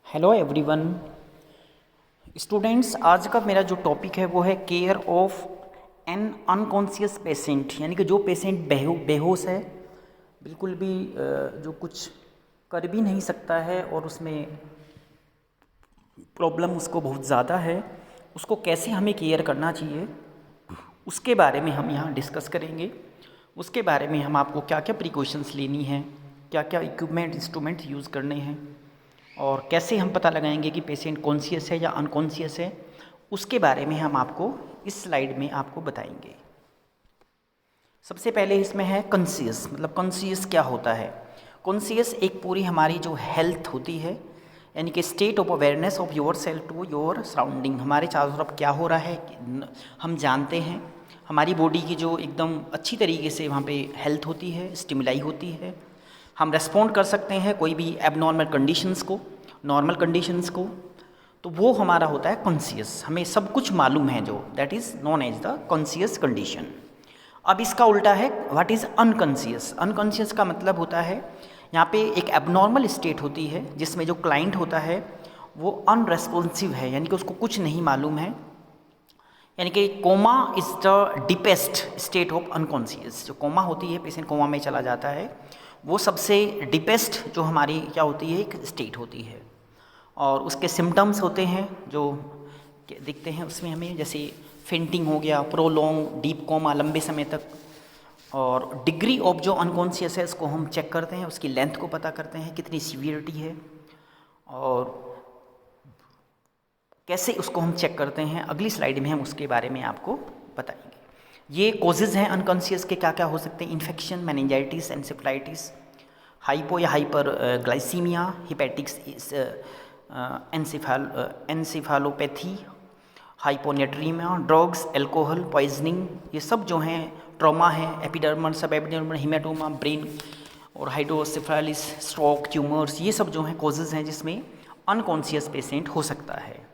Hello everyone students, आज का मेरा जो टॉपिक है वो है care of N unconscious patient. यानी कि जो पेशेंट बेहोश है, बिल्कुल भी जो कुछ कर भी नहीं सकता है और उसमें प्रॉब्लम उसको बहुत ज़्यादा है, उसको कैसे हमें केयर करना चाहिए उसके बारे में हम यहाँ डिस्कस करेंगे। उसके बारे में हम आपको क्या क्या प्रिकॉशंस लेनी है, क्या क्या इक्विपमेंट इंस्ट्रूमेंट यूज़ करने हैं और कैसे हम पता लगाएंगे कि पेशेंट कॉन्शियस है या अनकॉन्शियस है, उसके बारे में हम आपको इस स्लाइड में आपको बताएंगे। सबसे पहले इसमें है कॉन्शियस। मतलब कॉन्शियस क्या होता है? कॉन्शियस एक पूरी हमारी जो हेल्थ होती है, यानी कि state of awareness of yourself to your surrounding. हमारे चारों तरफ क्या हो रहा है हम जानते हैं। हमारी बॉडी की जो एकदम अच्छी तरीके से वहाँ पे हेल्थ होती है, स्टिमुलाई होती है। हम रेस्पॉन्ड कर सकते हैं कोई भी एबनॉर्मल कंडीशंस को, नॉर्मल कंडीशंस को। तो वो हमारा होता है कॉन्शियस। हमें सब कुछ मालूम है, जो that is known as the conscious condition. अब इसका उल्टा है व्हाट इज़ अनकॉन्शियस। अनकॉन्शियस का मतलब होता है यहाँ पे एक एबनॉर्मल स्टेट होती है जिसमें जो क्लाइंट होता है वो अनरेस्पॉन्सिव है, यानी कि उसको कुछ नहीं मालूम है। यानी कि coma is the deepest state of unconscious. जो कोमा होती है, पेशेंट कोमा में चला जाता है, वो सबसे डीपेस्ट जो हमारी क्या होती है, एक स्टेट होती है। और उसके सिम्टम्स होते हैं जो दिखते हैं उसमें हमें, जैसे फेंटिंग हो गया, प्रोलॉन्ग डीप कोमा लंबे समय तक। और डिग्री ऑफ जो अनकॉन्शियस है इसको हम चेक करते हैं, उसकी लेंथ को पता करते हैं कितनी सीवियरिटी है और कैसे उसको हम चेक करते हैं। अगली स्लाइड में हम उसके बारे में आपको बताएंगे। ये कॉजेज़ हैं अनकॉन्शियस के, क्या क्या हो सकते हैं। इन्फेक्शन, मेनिंजाइटिस, एंसेफलाइटिस, हाइपो या hyper glycaemia, hepatics, encephalopathy, hyponatraemia, drugs, alcohol poisoning, ये सब जो हैं ट्रॉमा है, एपिडर्मल, सब एपिडर्मल, हिमेटोमा, ब्रेन और हाइड्रोसेफेलिस, स्ट्रोक, ट्यूमर्स, ये सब जो हैं कॉजेज़ हैं जिसमें अनकॉन्शियस पेशेंट हो सकता है।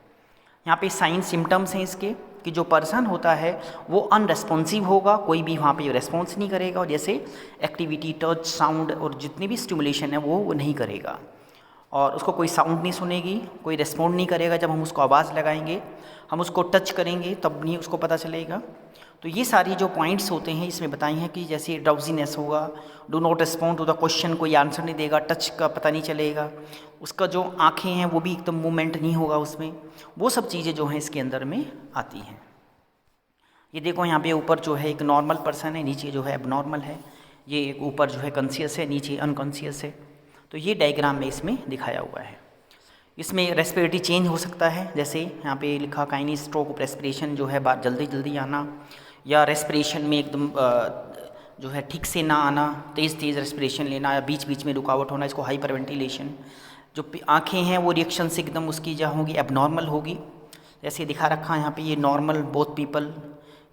यहाँ पे साइन सिम्टम्स हैं इसके कि जो पर्सन होता है वो अनरेस्पॉन्सिव होगा, कोई भी वहाँ पे रेस्पॉन्स नहीं करेगा, और जैसे एक्टिविटी, टच, साउंड और जितनी भी स्टिमुलेशन है वो नहीं करेगा, और उसको कोई साउंड नहीं सुनेगी, कोई रेस्पॉन्ड नहीं करेगा। जब हम उसको आवाज़ लगाएंगे, हम उसको टच करेंगे तब नहीं उसको पता चलेगा। तो ये सारी जो पॉइंट्स होते हैं इसमें बताई हैं कि जैसे ड्राउजीनेस होगा, do not respond to the question, कोई आंसर नहीं देगा, टच का पता नहीं चलेगा, उसका जो आँखें हैं वो भी एकदम मूवमेंट नहीं होगा उसमें। वो सब चीज़ें जो हैं इसके अंदर में आती हैं। ये देखो यहाँ पे ऊपर जो है एक नॉर्मल पर्सन है, नीचे जो है एबनॉर्मल है। ये एक ऊपर जो है कॉन्शियस है, नीचे अनकॉन्शियस है। तो ये डायग्राम में इसमें दिखाया हुआ है। इसमें रेस्पिरेटरी चेंज हो सकता है, जैसे यहाँ पे लिखा काइनी स्ट्रोक ऑफ रेस्पिरेशन जो है बात जल्दी जल्दी आना, या रेस्पिरेशन में एकदम जो है ठीक से ना आना, तेज़ तेज़ रेस्पिरेशन लेना, या बीच बीच में रुकावट होना, इसको हाइपर वेंटिलेशन। जो आँखें हैं वो रिएक्शन से एकदम उसकी जो होगी एबनॉर्मल होगी, जैसे दिखा रखा है यहाँ पे। ये नॉर्मल बोथ पीपल,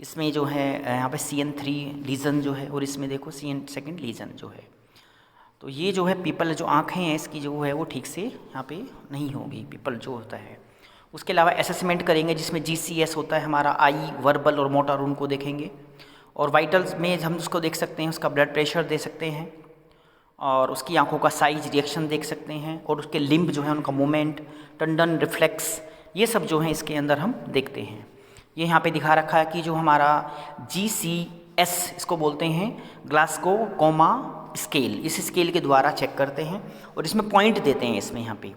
इसमें जो है यहाँ पे CN3 लीजन जो है, और इसमें देखो CN2 लीजन जो है। तो ये जो है पीपल, जो आँखें हैं इसकी जो है वो ठीक से यहाँ पे नहीं होगी, पीपल जो होता है। उसके अलावा असेसमेंट करेंगे जिसमें GCS होता है हमारा, आई, वर्बल और मोटर, उनको देखेंगे। और वाइटल्स में हम उसको देख सकते हैं, उसका ब्लड प्रेशर दे सकते हैं, और उसकी आंखों का साइज, रिएक्शन देख सकते हैं, और उसके लिम्ब जो है उनका मूवमेंट, टंडन, रिफ्लेक्स, ये सब जो है इसके अंदर हम देखते हैं। ये यहाँ पे दिखा रखा है कि जो हमारा GCS इसको बोलते हैं, ग्लासगो कोमा स्केल, इस स्केल के द्वारा चेक करते हैं और इसमें पॉइंट देते हैं इसमें यहाँ पे।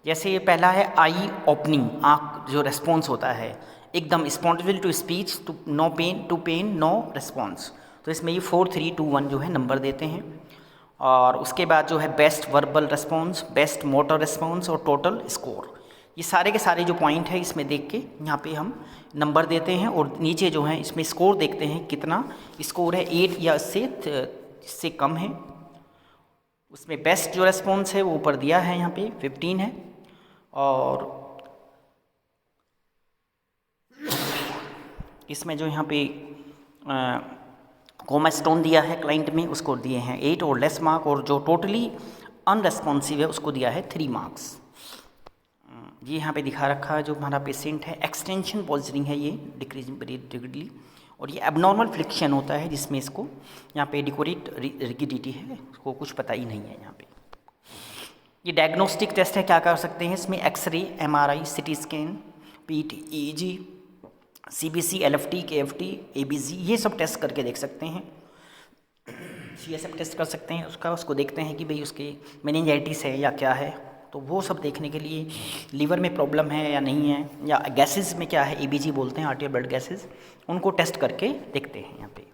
जैसे ये पहला है आई ओपनिंग, आँख जो रेस्पॉन्स होता है एकदम spontaneous to speech, to no pain, to pain no response. तो इसमें ये 4, 3, 2, 1 जो है नंबर देते हैं। और उसके बाद जो है best verbal response, best motor response और टोटल स्कोर, ये सारे के सारे जो पॉइंट है इसमें देख के यहाँ पे हम नंबर देते हैं। और नीचे जो है इसमें स्कोर देखते हैं कितना स्कोर है, 8 या इससे कम है। उसमें बेस्ट जो रेस्पॉन्स है वो ऊपर दिया है यहाँ पे 15 है, और इसमें जो यहाँ पे कोमा स्टोन दिया है क्लाइंट में, उसको दिए हैं 8 और लेस मार्क, और जो टोटली अनरेस्पॉन्सिव है उसको दिया है 3 मार्क्स। ये यहाँ पे दिखा रखा है जो हमारा पेशेंट है, एक्सटेंशन पॉइजनिंग है ये, डिक्रीज रेपिडली, और ये एबनॉर्मल फ्लिक्शन होता है जिसमें इसको यहाँ पे डिकोरेट रिगिडिटी है, उसको कुछ पता ही नहीं है यहाँ पे। ये डायग्नोस्टिक टेस्ट है, क्या कर सकते हैं इसमें, एक्सरे, एमआरआई, सीटी स्कैन, पीट, EEG, CBC, LFT, KFT, ABG, ये सब टेस्ट करके देख सकते हैं। सीएसएफ टेस्ट कर सकते हैं उसको देखते हैं कि भाई उसके मेनिंजाइटिस है या क्या है, तो वो सब देखने के लिए लीवर में प्रॉब्लम है या नहीं है, या गैसेस में क्या है, एबीजी बोलते हैं, आर्टियल ब्लड गैसेस, उनको टेस्ट करके देखते हैं यहाँ पे।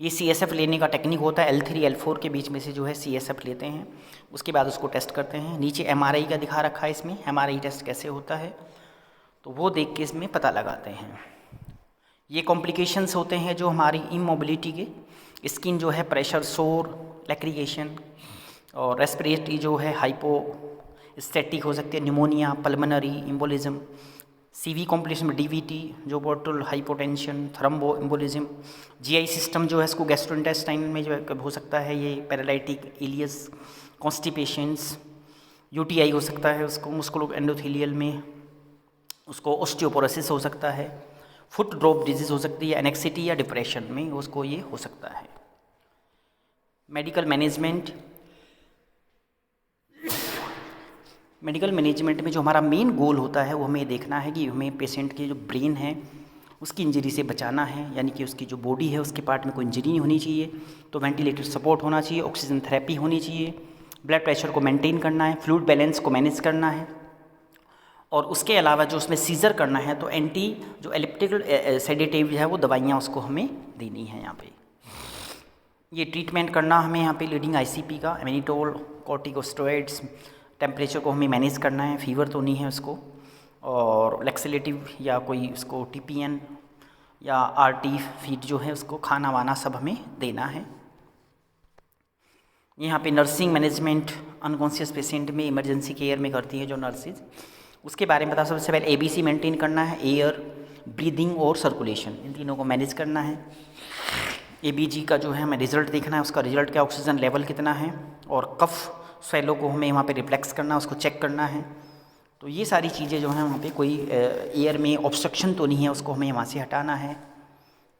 ये सीएसएफ लेने का टेक्निक होता है, L3 L4 के बीच में से जो है सीएसएफ लेते हैं, उसके बाद उसको टेस्ट करते हैं। नीचे एमआरआई का दिखा रखा है, इसमें एमआरआई टेस्ट कैसे होता है, तो वो देख के इसमें पता लगाते हैं। ये कॉम्प्लिकेशंस होते हैं जो हमारी इमोबिलिटी के, स्किन जो है प्रेशर, सोर, लैक्रिएशन, और रेस्पिरेटरी जो है हाइपोस्टैटिक हो सकती है, pneumonia, pulmonary embolism, CV complication में डीवीटी जो portal hypotension, thrombo embolism, GI system जो है इसको गैस्ट्रोइंटेस्टाइन में जो है हो सकता है ये पैरालाइटिक, इलियस, कॉन्स्टिपेशंस, यूटीआई हो सकता है उसको, मुस्कुलो एंडोथेलियल में उसको ऑस्टियोपोरोसिस हो सकता है, फुट ड्रॉप डिजीज हो सकती है, एनेक्सिटी या डिप्रेशन में उसको ये हो सकता है। मेडिकल मैनेजमेंट में जो हमारा मेन गोल होता है वो हमें देखना है कि हमें पेशेंट की जो ब्रेन है उसकी इंजरी से बचाना है, यानी कि उसकी जो बॉडी है उसके पार्ट में कोई इंजरी नहीं होनी चाहिए, तो वेंटिलेटर सपोर्ट होना चाहिए, ऑक्सीजन थेरेपी होनी चाहिए, ब्लड प्रेशर को मेंटेन करना है, फ्लूइड बैलेंस को मैनेज करना है, और उसके अलावा जो उसमें सीजर करना है तो एंटी जो एलिप्टिकल सेडेटिव है वो दवाइयाँ उसको हमें देनी है। यहाँ पे ये ट्रीटमेंट करना हमें यहाँ पे लीडिंग आईसीपी का, एमिनिटोल, कॉर्टिकोस्टेरॉइड्स, टेम्परेचर को हमें मैनेज करना है, फीवर तो नहीं है उसको, और लैक्सेलेटिव या कोई उसको टीपीएन या आरटी फीड जो है उसको खाना वाना सब हमें देना है। यहाँ पे नर्सिंग मैनेजमेंट अनकॉन्शियस पेशेंट में इमरजेंसी केयर में करती है जो नर्सिज, उसके बारे में बता। सबसे पहले एबीसी मेंटेन करना है, एयर, ब्रीदिंग और सर्कुलेशन, इन तीनों को मैनेज करना है। एबीजी का जो है हमें रिजल्ट देखना है, उसका रिजल्ट क्या, ऑक्सीजन लेवल कितना है, और कफ स्वेलो को हमें वहाँ पे रिफ्लेक्स करना है, उसको चेक करना है। तो ये सारी चीज़ें जो हैं वहाँ पे कोई एयर में ऑब्स्ट्रक्शन तो नहीं है, उसको हमें वहाँ से हटाना है,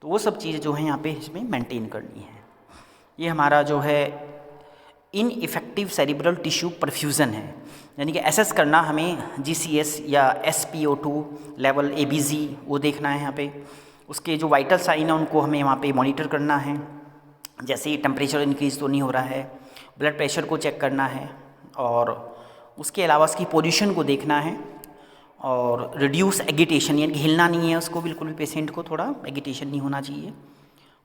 तो वो सब चीज़ें जो हैं यहाँ पे इसमें मेंटेन करनी है। ये हमारा जो है इनइफेक्टिव सेरिब्रल टिश्यू परफ्यूज़न है, यानी कि एसेस करना हमें जीसीएस या SpO2 लेवल, एबीजी वो देखना है यहाँ पे। उसके जो वाइटल साइन है उनको हमें वहाँ पे मॉनिटर करना है, जैसे टेम्परेचर इंक्रीज़ तो नहीं हो रहा है, ब्लड प्रेशर को चेक करना है, और उसके अलावा उसकी पोजीशन को देखना है, और रिड्यूस एगिटेशन, यानी कि हिलना नहीं है उसको बिल्कुल भी, पेशेंट को थोड़ा एगिटेशन नहीं होना चाहिए,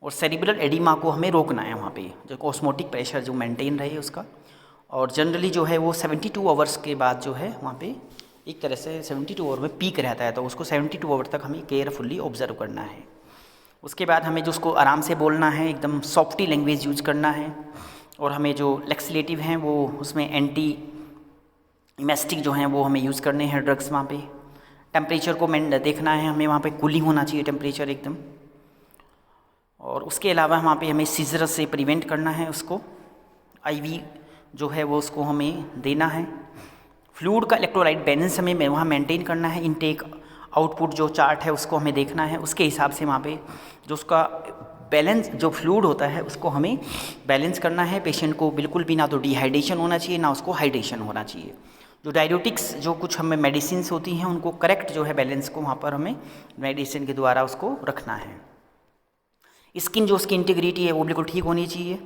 और सेरिब्रल एडिमा को हमें रोकना है वहाँ पे, जो ऑस्मोटिक प्रेशर जो मेंटेन रहे उसका। और जनरली जो है वो 72 आवर्स के बाद जो है वहाँ पे एक तरह से 72 आवर में पीक रहता है, तो उसको 72 आवर तक हमें केयरफुली ऑब्जर्व करना है। उसके बाद हमें जो उसको आराम से बोलना है, एकदम सॉफ्टी लैंग्वेज यूज करना है, और हमें जो लैक्सेलेटिव हैं वो उसमें एंटी इमेस्टिक जो हैं वो हमें यूज़ करने हैं ड्रग्स वहाँ पे। टेम्परेचर को देखना है हमें, वहाँ पे कूलिंग होना चाहिए टेम्परेचर एकदम, और उसके अलावा वहाँ पे हमें सीजर से प्रिवेंट करना है उसको, आईवी जो है वो उसको हमें देना है। फ्लूइड का इलेक्ट्रोलाइट बैलेंस हमें वहाँ मेंटेन करना है, इनटेक आउटपुट जो चार्ट है उसको हमें देखना है, उसके हिसाब से वहाँ पे जो उसका बैलेंस जो फ्लूइड होता है उसको हमें बैलेंस करना है। पेशेंट को बिल्कुल भी ना तो डिहाइड्रेशन होना चाहिए ना उसको हाइड्रेशन होना चाहिए। जो डायरेटिक्स जो कुछ हमें मेडिसिन्स होती हैं उनको करेक्ट जो है बैलेंस को वहाँ पर हमें मेडिसिन के द्वारा उसको रखना है। स्किन जो उसकी इंटीग्रिटी है वो बिल्कुल ठीक होनी चाहिए,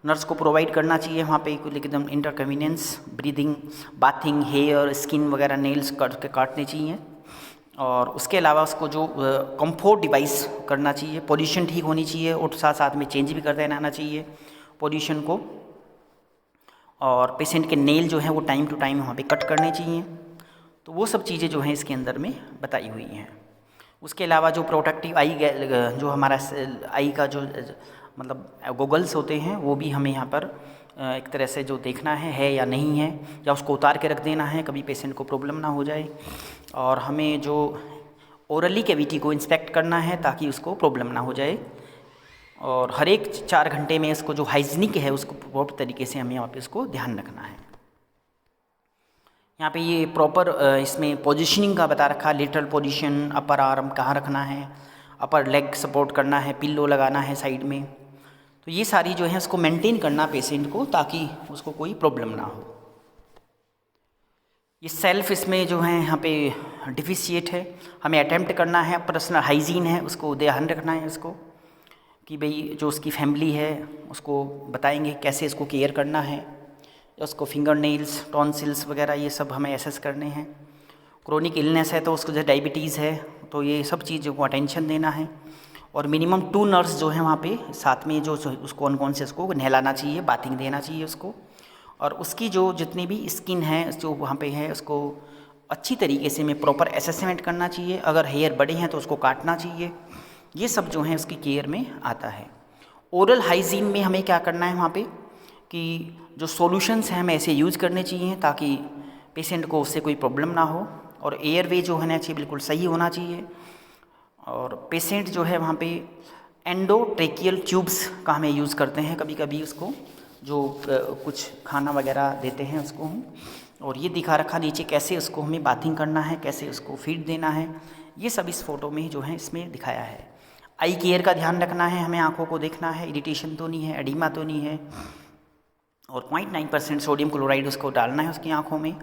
नर्स को प्रोवाइड करना चाहिए वहाँ पे एकदम इंटरकन्वीनियंस, ब्रीदिंग, बाथिंग, हेयर, स्किन वगैरह, नेल्स काटने चाहिए, और उसके अलावा उसको जो कंफर्ट डिवाइस करना चाहिए, पोजीशन ठीक होनी चाहिए, और साथ साथ में चेंज भी करते रहना चाहिए पोजीशन को, और पेशेंट के नेल जो है वो टाइम टू टाइम वहाँ पे कट करने चाहिए। तो वो सब चीज़ें जो हैं इसके अंदर में बताई हुई हैं। उसके अलावा जो प्रोटेक्टिव आई जो हमारा आई का जो मतलब गोगल्स होते हैं वो भी हमें यहाँ पर एक तरह से जो देखना है या नहीं है, या उसको उतार के रख देना है, कभी पेशेंट को प्रॉब्लम ना हो जाए। और हमें जो ओरली कैविटी को इंस्पेक्ट करना है ताकि उसको प्रॉब्लम ना हो जाए, और हर एक 4 घंटे में इसको जो हाइजीनिक है उसको प्रॉपर तरीके से हमें यहाँ पे इसको ध्यान रखना है। यहाँ पे ये प्रॉपर इसमें पोजीशनिंग का बता रखा, लेटरल पोजीशन, अपर आर्म कहाँ रखना है, अपर लेग सपोर्ट करना है, पिल्लो लगाना है साइड में। तो ये सारी जो है इसको मेंटेन करना पेशेंट को ताकि उसको कोई प्रॉब्लम ना हो। ये सेल्फ इसमें जो है यहाँ पे डिफिशिएट है। हमें अटेम्प्ट करना है, पर्सनल हाइजीन है उसको ध्यान रखना है उसको, कि भाई जो उसकी फैमिली है उसको बताएंगे कैसे इसको केयर करना है, उसको फिंगर नेल्स, टॉन्सिल्स वगैरह ये सब हमें एसेस करने हैं। क्रोनिक इलनेस है तो उसको जो डायबिटीज़ है तो ये सब चीज़ों को अटेंशन देना है। और मिनिमम 2 नर्स जो है वहाँ पे साथ में जो उसको अनकॉन्शियस को नहलाना चाहिए, बाथिंग देना चाहिए उसको। और उसकी जो जितनी भी स्किन है जो वहाँ पे है उसको अच्छी तरीके से में प्रॉपर असेसमेंट करना चाहिए। अगर हेयर बड़े हैं तो उसको काटना चाहिए। ये सब जो है उसकी केयर में आता है। ओरल हाइजीन में हमें क्या करना है वहाँ पे कि जो सॉल्यूशंस हैं हमें ऐसे यूज़ करने चाहिए ताकि पेशेंट को उससे कोई प्रॉब्लम ना हो। और एयरवे जो होना चाहिए बिल्कुल सही होना चाहिए। और पेशेंट जो है वहाँ पे एंडोट्रेकियल ट्यूब्स का हमें यूज़ करते हैं कभी कभी उसको, जो कुछ खाना वगैरह देते हैं उसको हम। और ये दिखा रखा नीचे कैसे उसको हमें बाथिंग करना है, कैसे उसको फीड देना है, ये सब इस फ़ोटो में जो है इसमें दिखाया है। आई केयर का ध्यान रखना है, हमें आँखों को देखना है, इरिटेशन तो नहीं है, एडिमा तो नहीं है। और 0.9% सोडियम क्लोराइड उसको डालना है उसकी आँखों में।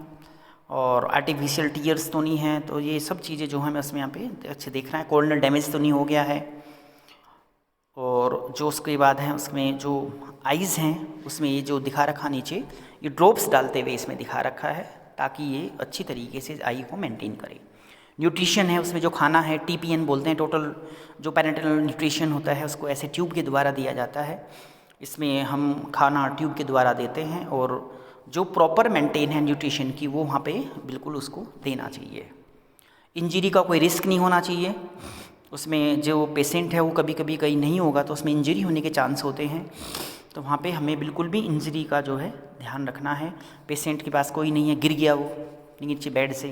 और आर्टिफिशियल टीयर्स तो नहीं है। तो ये सब चीज़ें जो हमें उसमें यहाँ पे अच्छे देखना है। कॉर्नियल डैमेज तो नहीं हो गया है। और जो उसके बाद है उसमें जो आइज़ हैं उसमें ये जो दिखा रखा नीचे ये ड्रॉप्स डालते हुए इसमें दिखा रखा है ताकि ये अच्छी तरीके से आई को मेंटेन करे। न्यूट्रिशन है उसमें जो खाना है TPN बोलते हैं, टोटल जो पेरेंटल न्यूट्रिशन होता है उसको ऐसे ट्यूब के द्वारा दिया जाता है। इसमें हम खाना ट्यूब के द्वारा देते हैं और जो प्रॉपर मेंटेन है न्यूट्रिशन की वो वहाँ पे बिल्कुल उसको देना चाहिए। इंजरी का कोई रिस्क नहीं होना चाहिए उसमें। जो पेशेंट है वो कभी कभी कहीं नहीं होगा तो उसमें इंजरी होने के चांस होते हैं, तो वहाँ पे हमें बिल्कुल भी इंजरी का जो है ध्यान रखना है। पेशेंट के पास कोई नहीं है, गिर गया वो नीचे बेड से,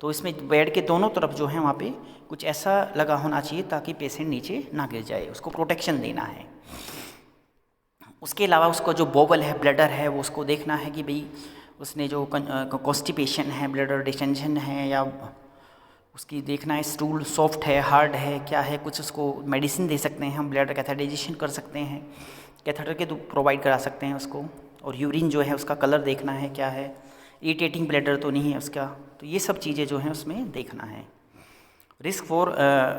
तो इसमें बेड के दोनों तरफ जो है वहाँ पे कुछ ऐसा लगा होना चाहिए ताकि पेशेंट नीचे ना गिर जाए, उसको प्रोटेक्शन देना है। उसके अलावा उसको जो बोवल है, ब्लडर है, वो उसको देखना है कि भाई उसने जो कॉन्स्टिपेशन है, ब्लडर डिस्टेंशन है, या उसकी देखना है स्टूल सॉफ्ट है, हार्ड है, क्या है। कुछ उसको मेडिसिन दे सकते हैं हम, ब्लडर कैथेटराइजेशन कर सकते हैं, कैथेटर के प्रोवाइड करा सकते हैं उसको। और यूरिन जो है उसका कलर देखना है क्या है, इरिटेटिंग ब्लैडर तो नहीं है उसका। तो ये सब चीज़ें जो हैं उसमें देखना है। रिस्क फॉर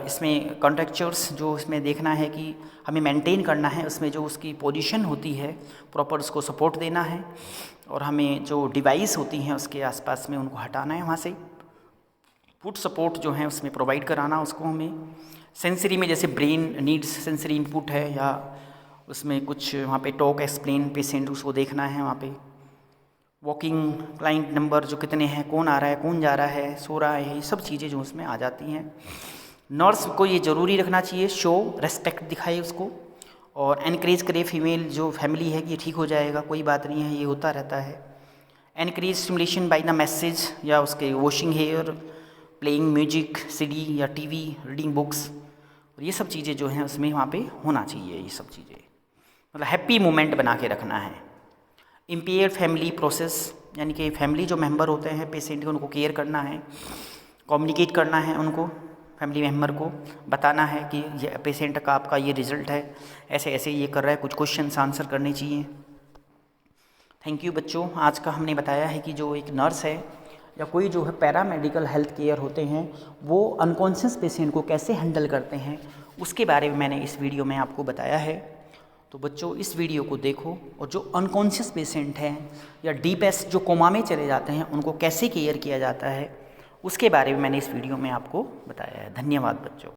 इसमें कॉन्ट्रैक्चर्स जो इसमें देखना है कि हमें मेंटेन करना है, उसमें जो उसकी पोजीशन होती है प्रॉपर उसको सपोर्ट देना है। और हमें जो डिवाइस होती हैं उसके आसपास में उनको हटाना है वहाँ से। फुट सपोर्ट जो है उसमें प्रोवाइड कराना उसको हमें। सेंसरी में जैसे ब्रेन नीड्स सेंसरी इनपुट है या उसमें कुछ वहाँ पे टॉक एक्सप्लेन पेशेंट उसको देखना है वहाँ पे। वॉकिंग क्लाइंट नंबर जो कितने हैं, कौन आ रहा है, कौन जा रहा है, सो रहा है, ये सब चीज़ें जो उसमें आ जाती हैं। नर्स को ये ज़रूरी रखना चाहिए, शो रेस्पेक्ट दिखाए उसको और एनकरेज करे फीमेल जो फैमिली है कि ये ठीक हो जाएगा, कोई बात नहीं है, ये होता रहता है। Encourage stimulation by the massage या उसके washing hair, playing music, CD या TV, रीडिंग बुक्स, और ये सब चीज़ें जो हैं उसमें वहाँ पे होना चाहिए। ये सब चीज़ें मतलब हैप्पी मोमेंट बना के रखना है। इम्पेयर फैमिली प्रोसेस, यानी कि फैमिली जो मेंबर होते हैं पेशेंट के, उनको केयर करना है, कम्युनिकेट करना है, उनको फैमिली मेम्बर को बताना है कि ये पेशेंट का आपका ये रिज़ल्ट है, ऐसे ऐसे ये कर रहा है, कुछ क्वेश्चंस आंसर करने चाहिए। थैंक यू बच्चों। आज का हमने बताया है कि जो एक नर्स है या कोई जो है पैरामेडिकल हेल्थ केयर होते हैं वो अनकॉन्शियस पेशेंट को कैसे हैंडल करते हैं, उसके बारे में मैंने इस वीडियो में आपको बताया है। तो बच्चों इस वीडियो को देखो और जो अनकॉन्शियस पेशेंट हैं या डीपेस्ट जो कोमा में चले जाते हैं उनको कैसे केयर किया जाता है उसके बारे में मैंने इस वीडियो में आपको बताया है। धन्यवाद बच्चों।